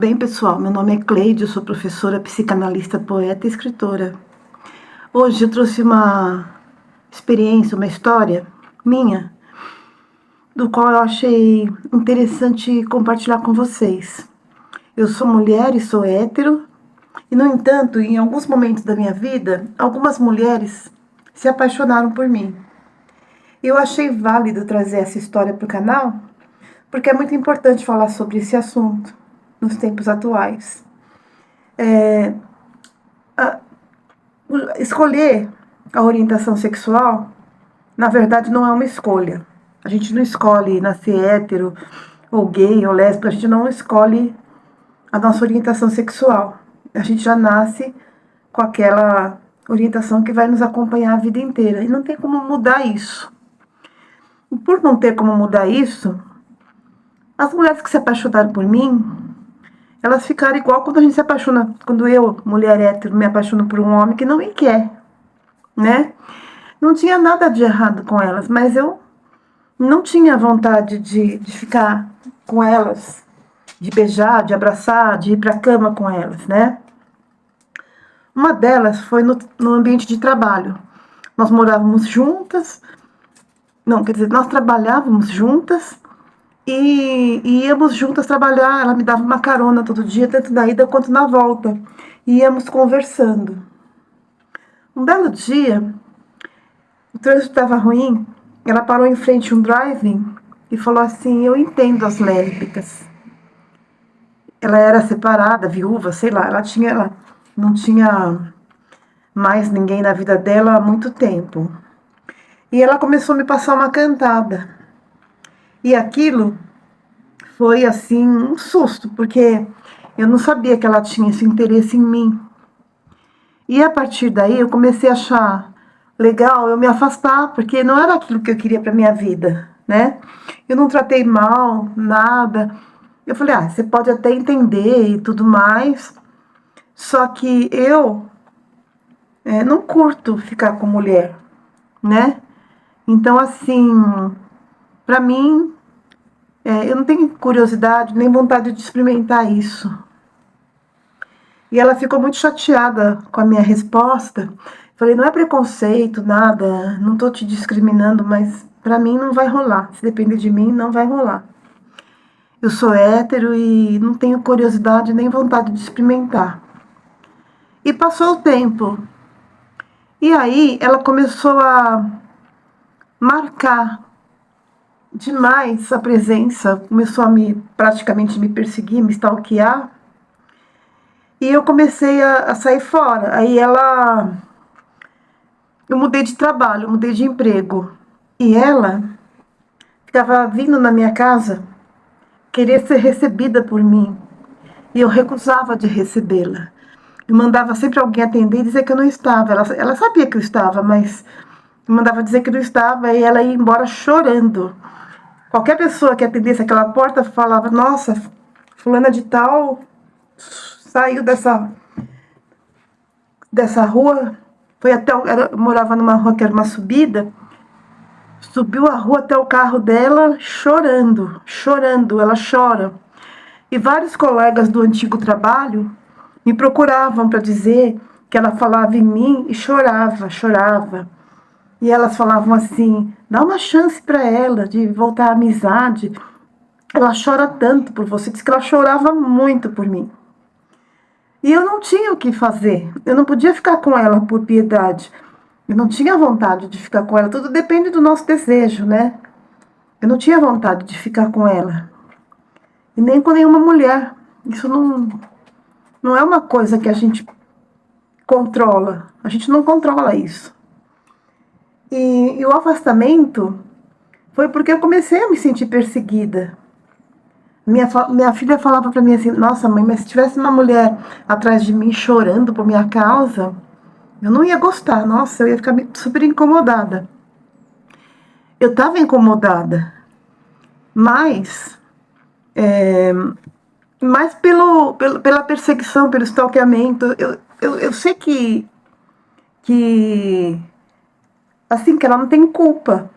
Bem, pessoal, meu nome é Cleide, eu sou professora, psicanalista, poeta e escritora. Hoje eu trouxe uma experiência, uma história minha, do qual eu achei interessante compartilhar com vocês. Eu sou mulher e sou hétero, e no entanto, em alguns momentos da minha vida, algumas mulheres se apaixonaram por mim. Eu achei válido trazer essa história para o canal, porque é muito importante falar sobre esse assunto nos tempos atuais. Escolher a orientação sexual, na verdade, não é uma escolha. A gente não escolhe nascer hétero, ou gay, ou lésbica, a gente não escolhe a nossa orientação sexual. A gente já nasce com aquela orientação que vai nos acompanhar a vida inteira. E não tem como mudar isso. E por não ter como mudar isso, as mulheres que se apaixonaram por mim, elas ficaram igual quando a gente se apaixona, quando eu, mulher hétero, me apaixono por um homem que não me quer, né? Não tinha nada de errado com elas, mas eu não tinha vontade de ficar com elas, de beijar, de abraçar, de ir para a cama com elas, né? Uma delas foi no ambiente de trabalho. Nós morávamos juntas, não, quer dizer, nós trabalhávamos juntas e íamos juntas trabalhar. Ela me dava uma carona todo dia, tanto na ida quanto na volta. E íamos conversando. Um belo dia, o trânsito estava ruim, ela parou em frente a um drive-in e falou assim: eu entendo as lésbicas. Ela era separada, viúva, sei lá, ela não tinha mais ninguém na vida dela há muito tempo. E ela começou a me passar uma cantada. E aquilo foi assim um susto, porque eu não sabia que ela tinha esse interesse em mim. E a partir daí eu comecei a achar legal eu me afastar, porque não era aquilo que eu queria para minha vida, né? Eu não tratei mal, nada. Eu falei, você pode até entender e tudo mais, só que eu não curto ficar com mulher, né? Então, assim, para mim, eu não tenho curiosidade nem vontade de experimentar isso. E ela ficou muito chateada com a minha resposta. Falei, não é preconceito, nada, não tô te discriminando, mas pra mim não vai rolar. Se depender de mim, não vai rolar. Eu sou hétero e não tenho curiosidade nem vontade de experimentar. E passou o tempo. E aí ela começou a marcar demais a presença, começou a praticamente me perseguir, me stalkear. E eu comecei a sair fora. Aí eu mudei de trabalho, eu mudei de emprego. E ela ficava vindo na minha casa querer ser recebida por mim. E eu recusava de recebê-la. Eu mandava sempre alguém atender e dizer que eu não estava. Ela sabia que eu estava, mas eu mandava dizer que não estava e ela ia embora chorando. Qualquer pessoa que atendesse aquela porta falava, nossa, fulana de tal saiu dessa rua, foi até eu morava numa rua que era uma subida, subiu a rua até o carro dela chorando, ela chora. E vários colegas do antigo trabalho me procuravam para dizer que ela falava em mim e chorava. E elas falavam assim, dá uma chance para ela de voltar à amizade. Ela chora tanto por você, diz que ela chorava muito por mim. E eu não tinha o que fazer, eu não podia ficar com ela por piedade. Eu não tinha vontade de ficar com ela, tudo depende do nosso desejo, né? Eu não tinha vontade de ficar com ela. E nem com nenhuma mulher. Isso não é uma coisa que a gente controla. A gente não controla isso. E o afastamento foi porque eu comecei a me sentir perseguida. Minha filha falava para mim assim, nossa mãe, mas se tivesse uma mulher atrás de mim chorando por minha causa, eu não ia gostar, nossa, eu ia ficar super incomodada. Eu estava incomodada, mas pela perseguição, pelo stalkeamento. Eu sei que assim, que ela não tem culpa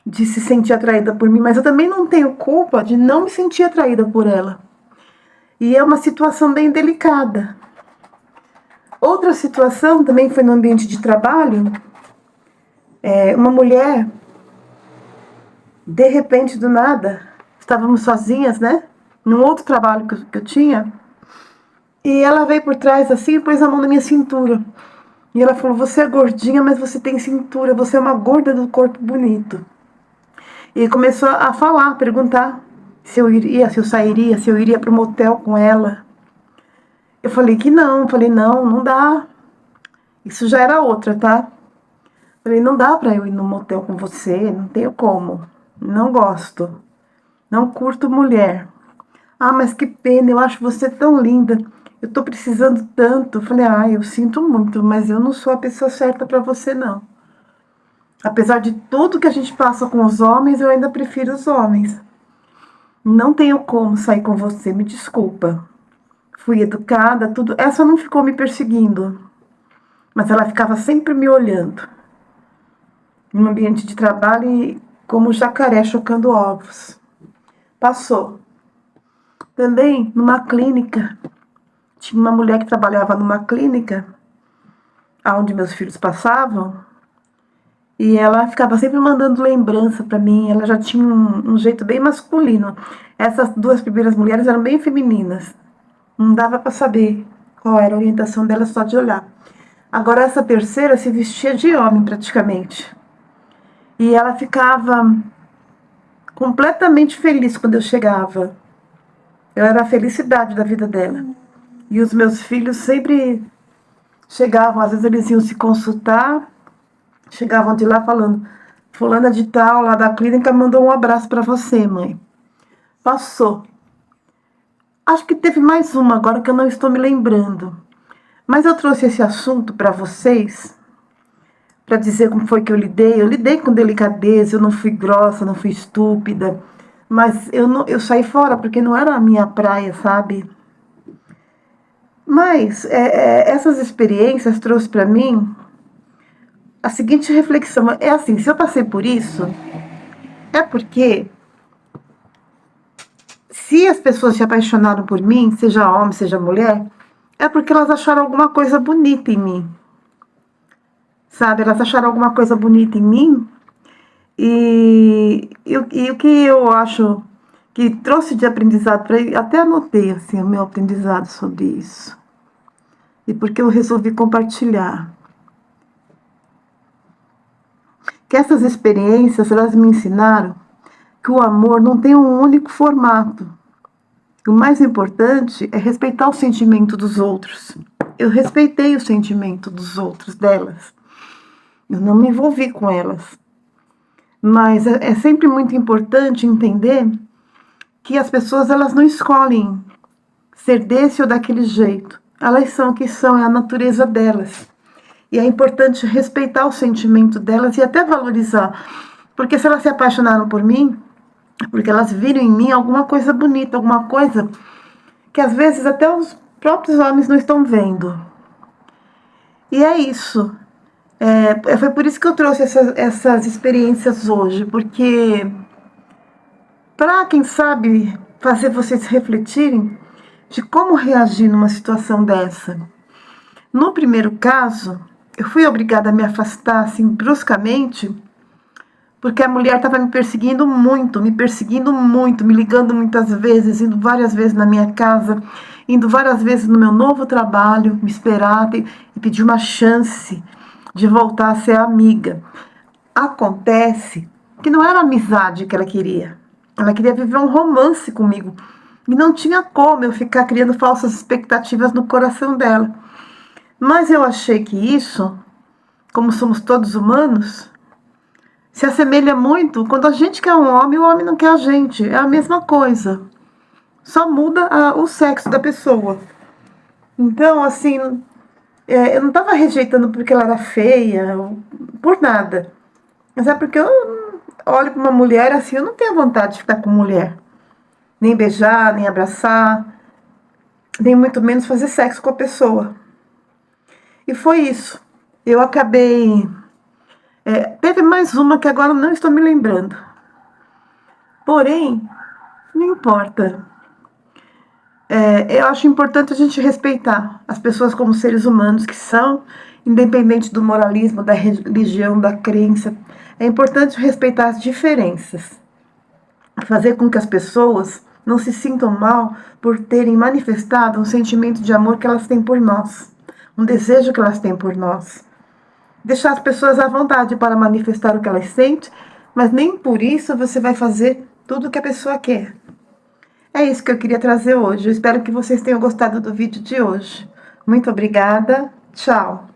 de se sentir atraída por mim, mas eu também não tenho culpa de não me sentir atraída por ela. E é uma situação bem delicada. Outra situação também foi no ambiente de trabalho. Uma mulher, de repente, do nada, estávamos sozinhas, né? Num outro trabalho que eu tinha. E ela veio por trás assim e pôs a mão na minha cintura. E ela falou: você é gordinha, mas você tem cintura. Você é uma gorda do corpo bonito. E começou a falar, a perguntar se eu iria, se eu sairia, se eu iria para o motel com ela. Eu falei que não. Falei: não, não dá. Isso já era outra, tá? Falei: não dá para eu ir no motel com você. Não tenho como. Não gosto. Não curto mulher. Ah, mas que pena, eu acho você tão linda. Eu tô precisando tanto. Falei: ah, eu sinto muito, mas eu não sou a pessoa certa para você, não. Apesar de tudo que a gente passa com os homens, eu ainda prefiro os homens. Não tenho como sair com você, me desculpa. Fui educada, tudo. Essa não ficou me perseguindo, mas ela ficava sempre me olhando. No ambiente de trabalho e como jacaré chocando ovos. Passou. Também numa clínica. Tinha uma mulher que trabalhava numa clínica onde meus filhos passavam. E ela ficava sempre mandando lembrança para mim. Ela já tinha um jeito bem masculino. Essas duas primeiras mulheres eram bem femininas. Não dava para saber qual era a orientação dela só de olhar. Agora essa terceira se vestia de homem praticamente. E ela ficava completamente feliz quando eu chegava. Eu era a felicidade da vida dela. E os meus filhos sempre chegavam, às vezes eles iam se consultar, chegavam de lá falando: fulana de tal, lá da clínica, mandou um abraço para você, mãe. Passou. Acho que teve mais uma agora que eu não estou me lembrando. Mas eu trouxe esse assunto para vocês, para dizer como foi que eu lidei. Eu lidei com delicadeza, eu não fui grossa, não fui estúpida. Mas eu saí fora porque não era a minha praia, sabe? Mas essas experiências trouxe para mim a seguinte reflexão. É assim, se eu passei por isso, é porque se as pessoas se apaixonaram por mim, seja homem, seja mulher, é porque elas acharam alguma coisa bonita em mim. Sabe? Elas acharam alguma coisa bonita em mim. E o que eu acho que trouxe de aprendizado para ele, até anotei assim, o meu aprendizado sobre isso. E porque eu resolvi compartilhar. Que essas experiências, elas me ensinaram que o amor não tem um único formato. O mais importante é respeitar o sentimento dos outros. Eu respeitei o sentimento dos outros, delas. Eu não me envolvi com elas. Mas é sempre muito importante entender que as pessoas, elas não escolhem ser desse ou daquele jeito. Elas são o que são, é a natureza delas. E é importante respeitar o sentimento delas e até valorizar. Porque se elas se apaixonaram por mim, é porque elas viram em mim alguma coisa bonita, alguma coisa que às vezes até os próprios homens não estão vendo. E é isso. Foi por isso que eu trouxe essas experiências hoje, porque para, quem sabe, fazer vocês refletirem de como reagir numa situação dessa. No primeiro caso, eu fui obrigada a me afastar assim bruscamente, porque a mulher estava me perseguindo muito, me ligando muitas vezes, indo várias vezes na minha casa, indo várias vezes no meu novo trabalho, me esperar e pedir uma chance de voltar a ser amiga. Acontece que não era amizade que ela queria. Ela queria viver um romance comigo. E não tinha como eu ficar criando falsas expectativas no coração dela. Mas eu achei que isso, como somos todos humanos, se assemelha muito quando a gente quer um homem e o homem não quer a gente. É a mesma coisa. Só muda o sexo da pessoa. Então, assim, eu não estava rejeitando porque ela era feia, por nada. Mas é porque eu olho para uma mulher assim, eu não tenho vontade de ficar com mulher. Nem beijar, nem abraçar, nem muito menos fazer sexo com a pessoa. E foi isso. Eu acabei... teve mais uma que agora não estou me lembrando. Porém, não importa. Eu acho importante a gente respeitar as pessoas como seres humanos que são, independente do moralismo, da religião, da crença. É importante respeitar as diferenças, fazer com que as pessoas não se sintam mal por terem manifestado um sentimento de amor que elas têm por nós, um desejo que elas têm por nós. Deixar as pessoas à vontade para manifestar o que elas sentem, mas nem por isso você vai fazer tudo o que a pessoa quer. É isso que eu queria trazer hoje. Eu espero que vocês tenham gostado do vídeo de hoje. Muito obrigada. Tchau.